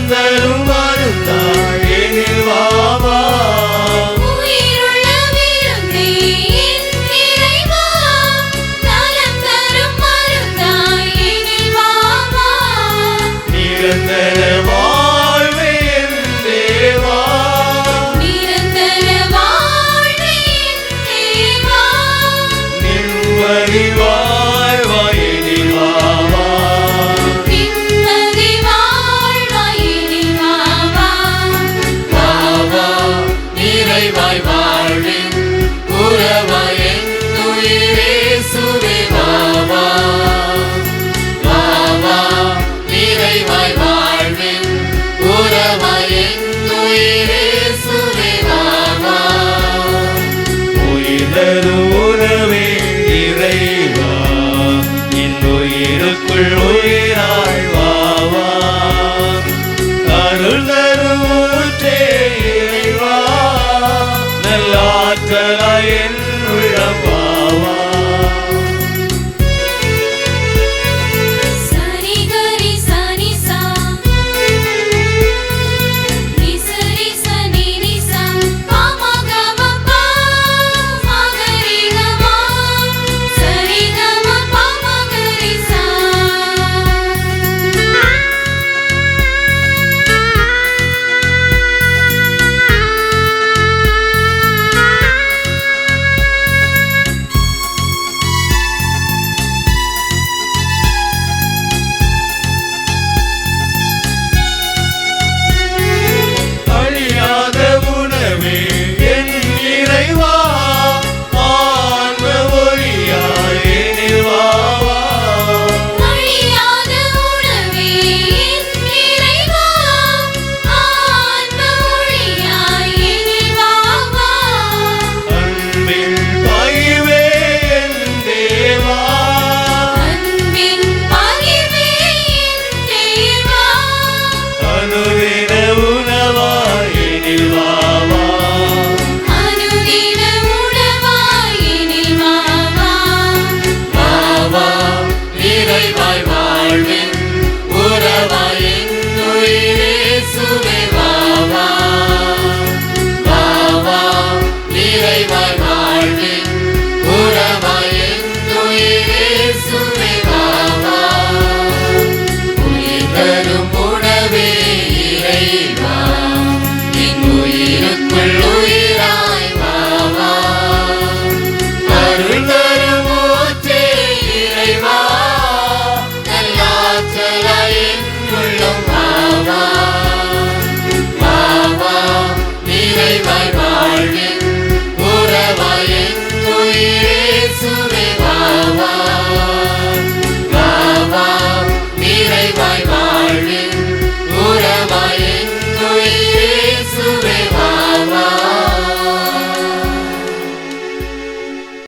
தரும் மருந்தாய் எனில் வா வா. உயிருள்ள விருந்தே என் இறைவா, நலம் தரும் மருந்தாய் எனில் வா வா. நிரந்தர வாழ்வே என் தேவா, நிரந்தர வாழ்வே என் தேவா. நிம்மதி வாழ்வாய் எனில் வா வா. நிம்மதி வாழ்வாய் எனில் வா வா. வா வா நிறைவாய் வாழ்வின் உறவாய் என் உயிரே இயேசுவே வா வா. வா வா நிறைவாய் வாழ்வின் உறவாய் என் உயிரே இயேசுவே வா வா. உயிர் தரும் உறவே இறைவா, என் உயிருக்குள் உயிராய் வா வா. அருள் தரும் ஊற்றே இறைவா, நல்லாற்றலாய் என் உள்ளம் வா வா. சரி கரி சனி சா, நி சரி சனி நி சா, பா ம க ம பா, ம க ரி க மா, சரி க ம பா ம க ரி சா. அழியாத உணவே என் இறைவா, ஆன்ம ஒளியாய் எனில் வா வா. அழியாத உணவே என் இறைவா, ஆன்ம ஒளியாய் எனில் வா வா. அன்பின் பகிர்வே என் தேவா, அன்பின் பகிர்வே என் தேவா. அனுதின உணவாய் எனில் வா வா. அனுதின உணவாய் எனில் வா வா. வா வா நிறைவாய் வாழ்வின் உறவாய் என் உயிரே இயேசுவே வா வா. வா வா நிறைவாய் வாழ்வின் உறவாய் என் உயிரே இயேசுவே வா வா. உயிர் தரும் உணவே இறைவா, என் உயிருக்குள் உயிராய் வா வா. அருள் தரும் ஊற்றே இறைவா, நல்லாற்றலாய்